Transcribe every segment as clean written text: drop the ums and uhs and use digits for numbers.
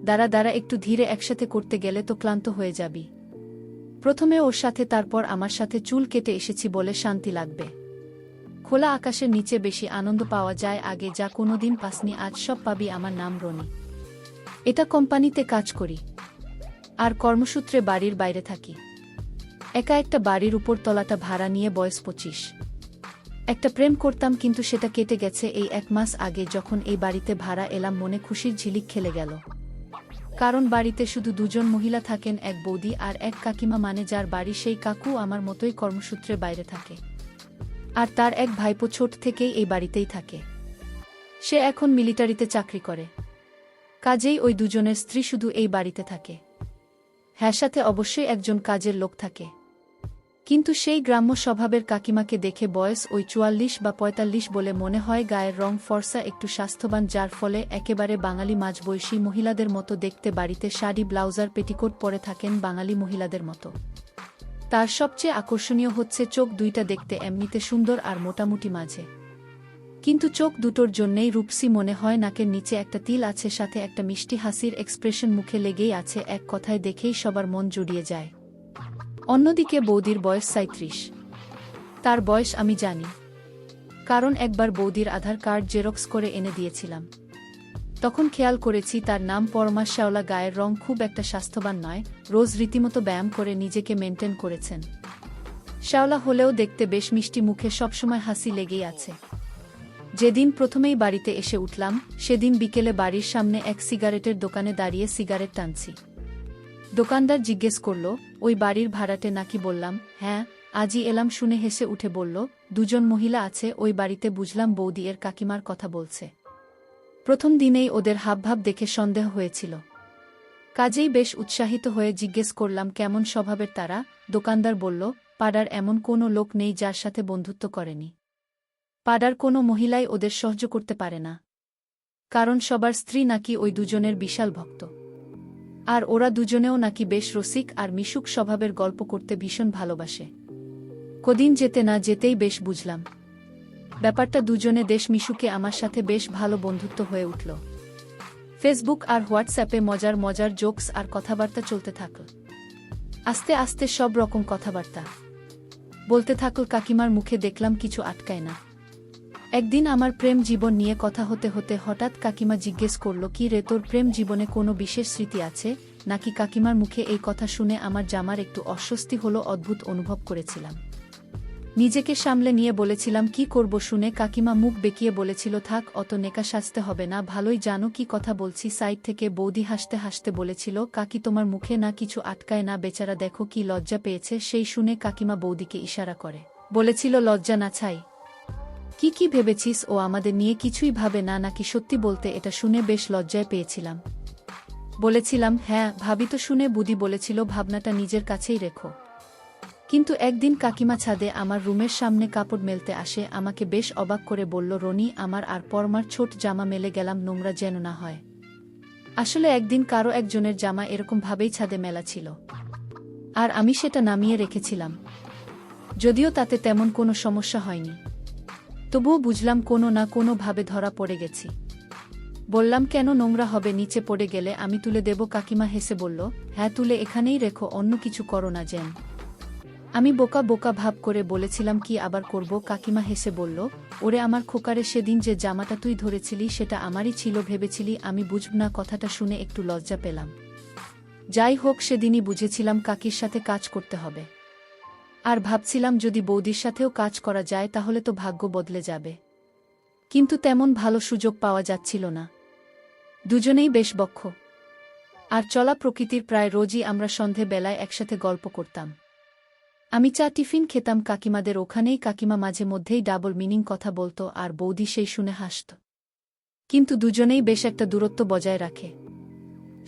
দাঁড়া দাঁড়া, একটু ধীরে, একসাথে করতে গেলে তো ক্লান্ত হয়ে যাবি। প্রথমে ওর সাথে, তারপর আমার সাথে চুল কেটে এসেছি বলে শান্তি লাগবে। খোলা আকাশের নিচে বেশি আনন্দ পাওয়া যায়, আগে যা কোনোদিন পাসনি, আজ সব পাবি। আমার নাম রনি। এটা কোম্পানিতে কাজ করি, আর কর্মসূত্রে বাড়ির বাইরে থাকি। একা একটা বাড়ির উপর তলাটা ভাড়া নিয়ে, বয়স 25। একটা প্রেম করতাম, কিন্তু সেটা কেটে গেছে এই 1 মাস আগে, যখন এই বাড়িতে ভাড়া এলাম। মনে খুশির ঝিলিক খেলে গেল, কারণ বাড়িতে শুধু 2 জন মহিলা থাকেন, এক বৌদি আর এক কাকিমা, মানে যার বাড়ি সেই কাকু আমার মতোই কর্মসূত্রে বাইরে থাকে। আর তার এক ভাইপো ছোট থেকেই এই বাড়িতেই থাকে। সে এখন মিলিটারিতে চাকরি করে, কাজেই ওই 2 জনের স্ত্রী শুধু এই বাড়িতে থাকে। হ্যাঁ, সাথে অবশ্যই একজন কাজের লোক থাকে। কিন্তু সেই গ্রাম্য স্বভাবের কাকিমাকে দেখে বয়স ওই 44 বা 45 বলে মনে হয়। গায়ের রং ফর্সা, একটু স্বাস্থ্যবান, যার ফলে একেবারে বাঙালি মাঝবয়সী মহিলাদের মতো দেখতে। বাড়িতে শাড়ি, ব্লাউজার, পেটিকোট পরে থাকেন বাঙালি মহিলাদের মতো। তার সবচেয়ে আকর্ষণীয় হচ্ছে চোখ দুইটা, দেখতে এমনিতে সুন্দর আর মোটামুটি মাঝে, কিন্তু চোখ দুটোর জন্যেই রূপসী মনে হয়। নাকের নিচে একটা তিল আছে, সাথে একটা মিষ্টি হাসির এক্সপ্রেশন মুখে লেগেই আছে। এক কথায় দেখেই সবার মন জুড়িয়ে যায়। অন্যদিকে বৌদির বয়স 37। তার বয়স আমি জানি, কারণ একবার বৌদির আধার কার্ড জেরক্স করে এনে দিয়েছিলাম। তখন খেয়াল করেছি তার নাম পরমা শ্যাওলা। গায়ের রং খুব একটা স্বাস্থ্যবান নয়, রোজ রীতিমতো ব্যায়াম করে নিজেকে মেনটেন করেছেন। শ্যাওলা হলেও দেখতে বেশ মিষ্টি, মুখে সবসময় হাসি লেগেই আছে। যেদিন প্রথমেই বাড়িতে এসে উঠলাম, সেদিন বিকেলে বাড়ির সামনে এক সিগারেটের দোকানে দাঁড়িয়ে সিগারেট টানছি। দোকানদার জিজ্ঞেস করল, ওই বাড়ির ভাড়াটে নাকি? বললাম, হ্যাঁ, আজই এলাম। শুনে হেসে উঠে বলল, 2 জন মহিলা আছে ওই বাড়িতে। বুঝলাম বৌদি এর কাকিমার কথা বলছে। প্রথম দিনেই ওদের হাবভাব দেখে সন্দেহ হয়েছিল, কাজেই বেশ উৎসাহিত হয়ে জিজ্ঞেস করলাম, কেমন স্বভাবের তারা? দোকানদার বলল, পাড়ার এমন কোনো লোক নেই যার সাথে বন্ধুত্ব করেনি। পাড়ার কোনো মহিলাই ওদের সহ্য করতে পারে না, কারণ সবার স্ত্রী নাকি ওই 2 জনের বিশাল ভক্ত। আর ওরা 2 জনেও নাকি বেশ রসিক আর মিশুক স্বভাবের, গল্প করতে ভীষণ ভালোবাসে। কদিন যেতে না যেতেই বেশ বুঝলাম ব্যাপারটা। 2 জনে দেশ মিশুকে আমার সাথে বেশ ভালো বন্ধুত্ব হয়ে উঠল। ফেসবুক আর হোয়াটসঅ্যাপে মজার মজার জোকস আর কথাবার্তা চলতে থাকল। আস্তে আস্তে সব রকম কথাবার্তা বলতে থাকল। কাকিমার মুখে দেখলাম কিছু আটকায় না। একদিন আমার প্রেম জীবন নিয়ে কথা হতে হতে হঠাৎ কাকিমা জিজ্ঞেস করল, কি রে, তোর প্রেম জীবনে কোনো বিশেষ স্মৃতি আছে নাকি? কাকিমার মুখে এই কথা শুনে আমার জামার একটু অস্বস্তি হলো, অদ্ভুত অনুভব করেছিলাম। নিজেকে সামলে নিয়ে বলেছিলাম, কি করব? শুনে কাকিমা মুখ বেঁকিয়ে বলেছিল, থাক, অত নেকা সাজতে হবে না, ভালোই জানো কি কথা বলছি। সাইড থেকে বৌদি হাসতে হাসতে বলেছিল, কাকি তোমার মুখে না কিছু আটকায় না, বেচারা দেখো কি লজ্জা পেয়েছে। সেই শুনে কাকিমা বৌদিকে ইশারা করে বলেছিল, লজ্জা না ছাই, কি কি ভেবেছিস ও আমাদের নিয়ে? কিছুই ভাবে না নাকি? সত্যি বলতে এটা শুনে বেশ লজ্জায় পেয়েছিলাম। বলেছিলাম, হ্যাঁ ভাবি তো। শুনে বুদি বলেছিল, ভাবনাটা নিজের কাছেই রেখো। কিন্তু একদিন কাকিমা ছাদে আমার রুমের সামনে কাপড় মেলতে আসে। আমাকে বেশ অবাক করে বলল, রনি, আমার আর পরমার ছোট জামা মেলে গেলাম, নোংরা যেন না হয়। আসলে একদিন কারো একজনের জামা এরকম ভাবেই ছাদে মেলা ছিল, আর আমি সেটা নামিয়ে রেখেছিলাম। যদিও তাতে তেমন কোনো সমস্যা হয়নি, তবুও বুঝলাম কোনো না কোনো ভাবে ধরা পড়ে গেছি। বললাম, কেন নোংরা হবে? নিচে পড়ে গেলে আমি তুলে দেব। কাকিমা হেসে বলল, হ্যাঁ তুলে এখানেই রেখো, অন্য কিছু করো না যেন। আমি বোকা বোকা ভাব করে বলেছিলাম, কি আবার করব? কাকিমা হেসে বলল, ওরে আমার খোকারে, সেদিন যে জামাটা তুই ধরেছিলি সেটা আমারই ছিল ভেবেছিলি? আমি বুঝব না। কথাটা শুনে একটু লজ্জা পেলাম। যাই হোক, সেদিনই বুঝেছিলাম কাকির সাথে কাজ করতে হবে। আর ভাবছিলাম, যদি বৌদির সাথেও কাজ করা যায় তাহলে তো ভাগ্য বদলে যাবে। কিন্তু তেমন ভালো সুযোগ পাওয়া যাচ্ছিল না। 2 জনেই বেশ বক্ষ আর চলা প্রকৃতির। প্রায় রোজই আমরা সন্ধে বেলায় একসাথে গল্প করতাম। আমি চা টিফিন খেতাম কাকিমাদের ওখানেই। কাকিমা মাঝে মধ্যেই ডাবল মিনিং কথা বলতো, আর বৌদি সেই শুনে হাসত। কিন্তু 2 জনেই বেশ একটা দূরত্ব বজায় রাখে।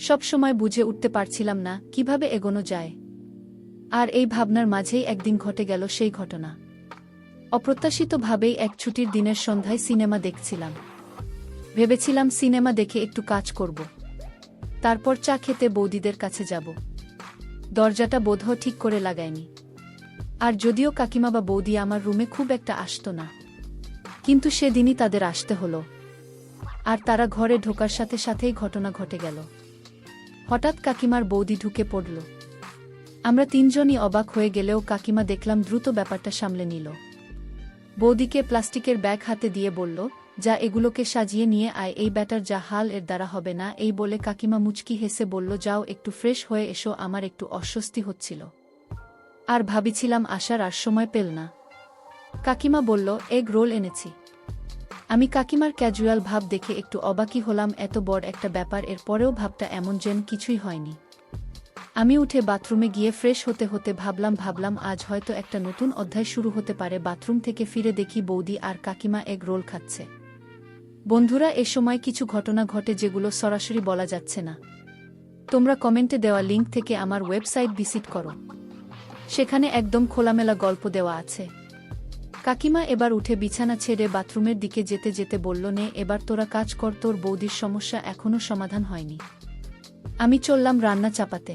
সব সময় বুঝে উঠতে পারছিলাম না কিভাবে এগোনো যায়। আর এই ভাবনার মাঝেই একদিন ঘটে গেল সেই ঘটনা। অপ্রত্যাশিতভাবেই এক ছুটির দিনের সন্ধ্যায় সিনেমা দেখছিলাম। ভেবেছিলাম সিনেমা দেখে একটু কাজ করব, তারপর চা খেতে বৌদিদের কাছে যাব। দরজাটা বোধহয় ঠিক করে লাগায়নি। আর যদিও কাকিমা বা বৌদি আমার রুমে খুব একটা আসতো না, কিন্তু সেদিনই তাদের আসতে হলো। আর তারা ঘরে ঢোকার সাথে সাথেই ঘটনা ঘটে গেল। হঠাৎ কাকিমার বৌদি ঢুকে পড়ল। আমরা তিনজনই অবাক হয়ে গেলেও কাকিমা দেখলাম দ্রুত ব্যাপারটা সামলে নিল। বৌদিকে প্লাস্টিকের ব্যাগ হাতে দিয়ে বলল, যা এগুলোকে সাজিয়ে নিয়ে আয়, এই ব্যাটার যা হাল এর দ্বারা হবে না। এই বলে কাকিমা মুচকি হেসে বলল, যাও একটু ফ্রেশ হয়ে এসো। আমার একটু অস্বস্তি হচ্ছিল, আর ভাবিছিলাম আসার আর সময় পেল না। কাকিমা বলল, এগ রোল এনেছি। আমি কাকিমার ক্যাজুয়াল ভাব দেখে একটু অবাকই হলাম। এত বড় একটা ব্যাপার, এর পরেও ভাবটা এমন যেন কিছুই হয়নি। আমি উঠে বাথরুমে গিয়ে ফ্রেশ হতে হতে ভাবলাম আজ হয়তো একটা নতুন অধ্যায় শুরু হতে পারে। বাথরুম থেকে ফিরে দেখি বৌদি আর কাকিমা এগ রোল খাচ্ছে। বন্ধুরা, এ সময় কিছু ঘটনা ঘটে যেগুলো সরাসরি বলা যাচ্ছে না। তোমরা কমেন্টে দেওয়া লিঙ্ক থেকে আমার ওয়েবসাইট ভিজিট করো, সেখানে একদম খোলামেলা গল্প দেওয়া আছে। কাকিমা এবার উঠে বিছানা ছেড়ে বাথরুমের দিকে যেতে যেতে বলল, নে এবার তোরা কাজ কর, তোর বৌদির সমস্যা এখনো সমাধান হয়নি। আমি চললাম রান্না চাপাতে।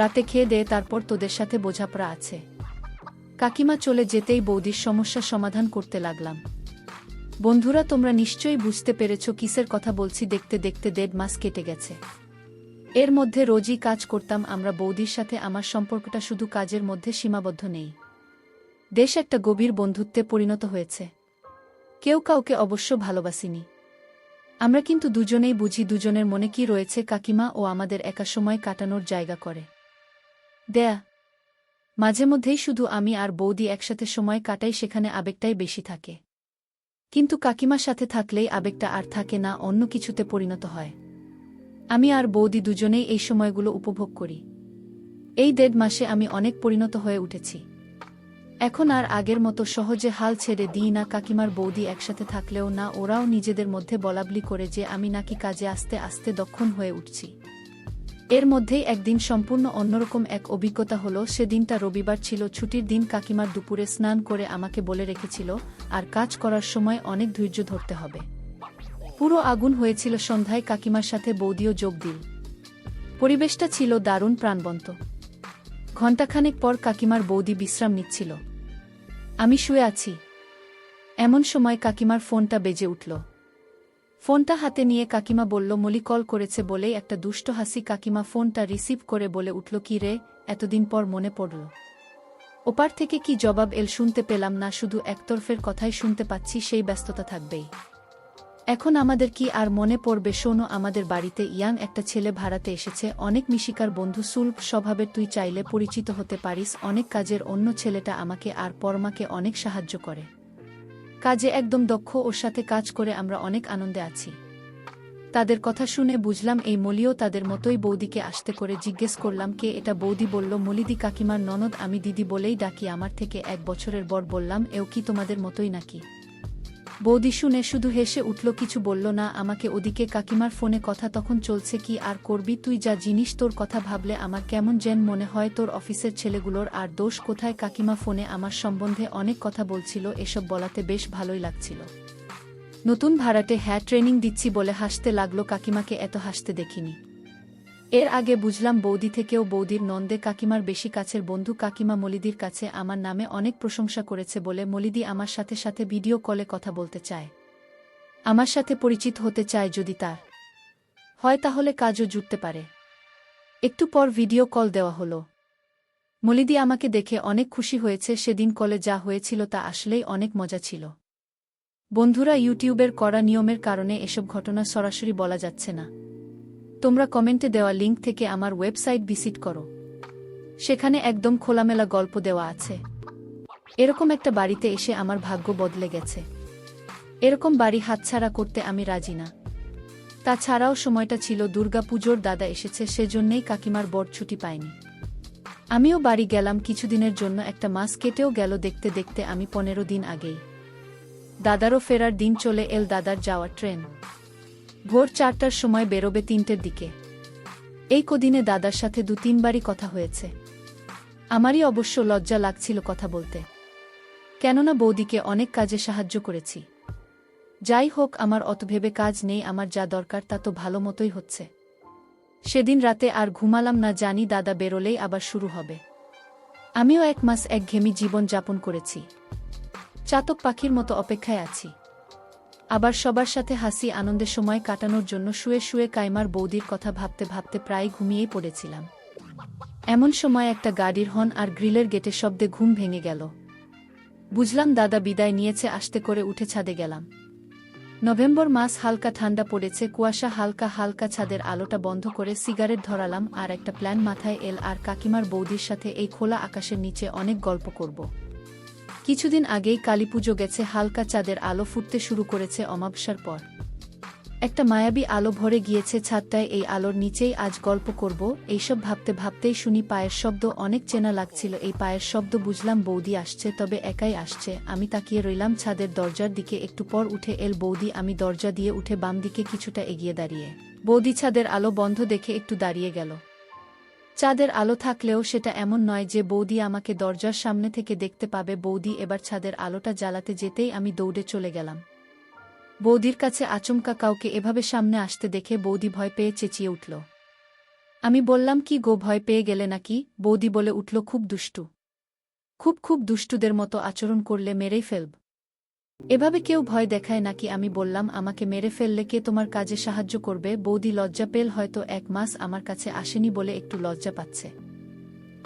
রাতে খেয়ে দে, তারপর তোদের সাথে বোঝাপড়া আছে। কাকিমা চলে যেতেই বৌদির সমস্যা সমাধান করতে লাগলাম। বন্ধুরা, তোমরা নিশ্চয়ই বুঝতে পেরেছ কিসের কথা বলছি। দেখতে দেখতে 1.5 মাস কেটে গেছে। এর মধ্যে রোজই কাজ করতাম আমরা বৌদির সাথে। আমার সম্পর্কটা শুধু কাজের মধ্যে সীমাবদ্ধ নেই, বেশ একটা গভীর বন্ধুত্বে পরিণত হয়েছে। কেউ কাউকে অবশ্য ভালোবাসিনি আমরা, কিন্তু দুজনেই বুঝি দুজনের মনে কি রয়েছে। কাকিমা ও আমাদের একা সময় কাটানোর জায়গা করে দেয়া। মাঝে মধ্যেই শুধু আমি আর বৌদি একসাথে সময় কাটাই, সেখানে আবেগটাই বেশি থাকে। কিন্তু কাকিমার সাথে থাকলেই আবেগটা আর থাকে না, অন্য কিছুতে পরিণত হয়। আমি আর বৌদি দুজনেই এই সময়গুলো উপভোগ করি। এই 1.5 মাসে আমি অনেক পরিণত হয়ে উঠেছি। এখন আর আগের মতো সহজে হাল ছেড়ে দিই না। কাকিমার বৌদি একসাথে থাকলেও না, ওরাও নিজেদের মধ্যে বলাবলি করে যে আমি নাকি কাজে আস্তে আস্তে দক্ষণ হয়ে উঠছি। এর মধ্যেই একদিন সম্পূর্ণ অন্যরকম এক অভিজ্ঞতা হলো। সেদিনটা রবিবার ছিল, ছুটির দিন। কাকিমার দুপুরে স্নান করে আমাকে বলে রেখেছিল, আর কাজ করার সময় অনেক ধৈর্য ধরতে হবে। পুরো আগুন হয়েছিল। সন্ধ্যায় কাকিমার সাথে বৌদিও যোগ দিল। পরিবেশটা ছিল দারুণ প্রাণবন্ত। ঘণ্টাখানেক পর কাকিমার বৌদি বিশ্রাম নিচ্ছিল, আমি শুয়ে আছি। এমন সময় কাকিমার ফোনটা বেজে উঠল। ফোনটা হাতে নিয়ে কাকিমা বলল, মলি কল করেছে বলেই একটা দুষ্ট হাসি। কাকিমা ফোনটা রিসিভ করে বলে উঠল, কি রে, এতদিন পর মনে পড়ল? ওপার থেকে কি জবাব এল শুনতে পেলাম না, শুধু একতরফের কথাই শুনতে পাচ্ছি। সেই ব্যস্ততা থাকবেই। এখন আমাদের কি আর মনে পড়বে? শোনো, আমাদের বাড়িতে ইয়াং একটা ছেলে ভাড়াতে এসেছে, অনেক মিশিকার বন্ধু, সুলভ স্বভাবের। তুই চাইলে পরিচিত হতে পারিস। অনেক কাজের। অন্য ছেলেটা আমাকে আর পরমাকে অনেক সাহায্য করে কাজে, একদম দক্ষ। ওর সাথে কাজ করে আমরা অনেক আনন্দে আছি। তাদের কথা শুনে বুঝলাম এই মলিও তাদের মতোই। বৌদিকে আসতে করে জিজ্ঞেস করলাম, কে এটা? বৌদি বলল, মলিদি কাকিমার ননদ। আমি দিদি বলেই ডাকি, আমার থেকে 1 বছরের বড়। বললাম, এও কি তোমাদের মতোই নাকি? বৌদি শুনে শুধু হেসে উঠল, কিছু বলল না আমাকে। ওদিকে কাকিমার ফোনে কথা তখন চলছে। কি আর করবি তুই, যা জিনিস। তোর কথা ভাবলে আমার কেমন যেন মনে হয়। তোর অফিসের ছেলেগুলোর আর দোষ কোথায়? কাকিমা ফোনে আমার সম্বন্ধে অনেক কথা বলছিল, এসব বলাতে বেশ ভালোই লাগছিল। নতুন ভাড়াটে, হ্যাঁ, ট্রেনিং দিচ্ছি বলে হাসতে লাগলো। কাকিমাকে এত হাসতে দেখিনি। এর আগে বুঝলাম বৌদি থেকেও বৌদির নন্দে কাকিমার বেশি কাছের বন্ধু। কাকিমা মলিদির কাছে আমার নামে অনেক প্রশংসা করেছে বলে মলিদি আমার সাথে সাথে ভিডিও কলে কথা বলতে চায়, আমার সাথে পরিচিত হতে চায়। যদি তার হয় তাহলে কাজও জুটতে পারে। একটু পর ভিডিও কল দেওয়া হলো। মলিদি আমাকে দেখে অনেক খুশি হয়েছে। সেদিন কলে যা হয়েছিল তা আসলেই অনেক মজা ছিল। বন্ধুরা, ইউটিউবের কড়া নিয়মের কারণে এসব ঘটনা সরাসরি বলা যাচ্ছে না। তোমরা কমেন্টে দেওয়া লিঙ্ক থেকে আমার ওয়েবসাইট ভিজিট করো, সেখানে একদম খোলামেলা গল্প দেওয়া আছে। এরকম একটা বাড়িতে এসে আমার ভাগ্য বদলে গেছে। এরকম বাড়ি হাতছাড়া করতে আমি রাজি না। তাছাড়াও সময়টা ছিল দুর্গা পুজোর। দাদা এসেছে, সেজন্যেই কাকিমার বড় ছুটি পাইনি। আমিও বাড়ি গেলাম কিছুদিনের জন্য। 1 মাস কেটেও গেল দেখতে দেখতে। আমি 15 দিন আগেই দাদারও ফেরার দিন চলে এল। দাদার যাওয়ার ট্রেন ভোর 4টার সময় বেরোবে 3টের দিকে। এই কদিনে দাদার সাথে 2-3 বারই কথা হয়েছে। আমারই অবশ্য লজ্জা লাগছিল কথা বলতে, কেননা বৌদিকে অনেক কাজে সাহায্য করেছি। যাই হোক, আমার অত ভেবে কাজ নেই। আমার যা দরকার তা তো ভালো মতোই হচ্ছে। সেদিন রাতে আর ঘুমালাম না, জানি দাদা বেরোলেই আবার শুরু হবে। আমিও 1 মাস একঘেয়েমি জীবন যাপন করেছি। চাতক পাখির মতো অপেক্ষায় আছি। আবার সবার সাথে হাসি আনন্দের সময় কাটানোর জন্য শুয়ে শুয়ে কাইমার বৌদির কথা ভাবতে ভাবতে প্রায় ঘুমিয়েই পড়েছিলাম। এমন সময় একটা গাড়ির হর্ন আর গ্রিলের গেটের শব্দে ঘুম ভেঙে গেল। বুঝলাম দাদা বিদায় নিয়েছে। আস্তে করে উঠে ছাদে গেলাম। নভেম্বর মাস, হালকা ঠান্ডা পড়েছে, কুয়াশা হালকা হালকা। ছাদের আলোটা বন্ধ করে সিগারেট ধরালাম আর একটা প্ল্যান মাথায় এল। আর কাকিমার বৌদির সাথে এই খোলা আকাশের নিচে অনেক গল্প করব। কিছুদিন আগেই কালীপুজো গেছে, হালকা চাঁদের আলো ফুটতে শুরু করেছে অমাবস্যার পর। একটা মায়াবী আলো ভরে গিয়েছে ছাদটায়। এই আলোর নিচেই আজ গল্প করব। এইসব ভাবতে ভাবতেই শুনি পায়ের শব্দ। অনেক চেনা লাগছিল এই পায়ের শব্দ। বুঝলাম বৌদি আসছে, তবে একাই আসছে। আমি তাকিয়ে রইলাম ছাদের দরজার দিকে। একটু পর উঠে এল বৌদি। আমি দরজা দিয়ে উঠে বাম দিকে কিছুটা এগিয়ে দাঁড়িয়ে। বৌদি ছাদের আলো বন্ধ দেখে একটু দাঁড়িয়ে গেল। চাঁদের আলো থাকলেও সেটা এমন নয় যে বৌদি আমাকে দরজার সামনে থেকে দেখতে পাবে। বৌদি এবার ছাদের আলোটা জ্বালাতে যেতেই আমি দৌড়ে চলে গেলাম বৌদির কাছে। আচমকা কাউকে এভাবে সামনে আসতে দেখে বৌদি ভয় পেয়ে চেঁচিয়ে উঠল। আমি বললাম, কি গো, ভয় পেয়ে গেলে নাকি? বৌদি বলে উঠল, খুব দুষ্টু। খুব দুষ্টুদের মতো আচরণ করলে মেরেই ফেলব। এভাবে কেউ ভয় দেখায় নাকি? আমি বললাম, আমাকে মেরে ফেললে কে তোমার কাজে সাহায্য করবে? বৌদি লজ্জা পেল। হয়তো 1 মাস আমার কাছে আসেনি বলে একটু লজ্জা পাচ্ছে।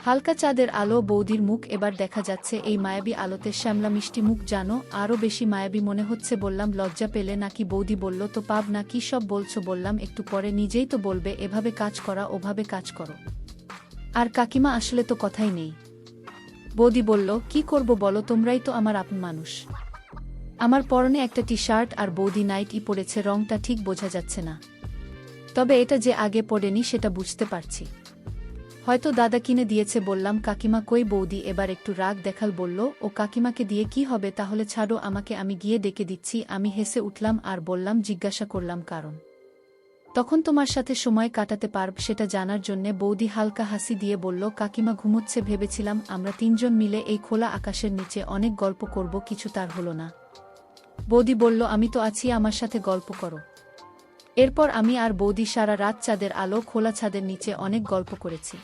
হালকা চাঁদের আলো, বৌদির মুখ এবার দেখা যাচ্ছে এই মায়াবী আলোতে। শ্যামলা মিষ্টি মুখ, জানো, আরও বেশি মায়াবী মনে হচ্ছে। বললাম, লজ্জা পেলে নাকি? বৌদি বলল, তো পাব না। কি সব বলছো? বললাম, একটু পরে নিজেই তো বলবে এভাবে কাজ করা, ওভাবে কাজ করো। আর কাকিমা আসলে তো কথাই নেই। বৌদি বলল, কি করব বলো, তোমরাই তো আমার আপন মানুষ। আমার পরনে একটা টি-শার্ট আর বৌদি নাইটি পরেছে, রংটা ঠিক বোঝা যাচ্ছে না, তবে এটা যে আগে পড়েনি সেটা বুঝতে পারছি। হয়তো দাদা কিনে দিয়েছে। বললাম, কাকিমা কই? বৌদি এবার একটু রাগ দেখাল। বলল, ও কাকিমাকে দিয়ে কি হবে? তাহলে ছাড়ো আমাকে, আমি গিয়ে ডেকে দিচ্ছি। আমি হেসে উঠলাম আর বললাম, জিজ্ঞাসা করলাম কারণ? তখন তোমার সাথে সময় কাটাতে পারব সেটা জানার জন্যে। বৌদি হালকা হাসি দিয়ে বলল, কাকিমা ঘুমোচ্ছে, ভেবেছিলাম আমরা 3 জন মিলে এই খোলা আকাশের নিচে অনেক গল্প করব, কিছু তার হলো না। বৌদি বলল, আমি তো আছি, আমার সাথে গল্প করো। এরপর আমি আর বৌদি সারা রাত চাঁদের আলো, খোলা ছাদের নিচে অনেক গল্প করেছি।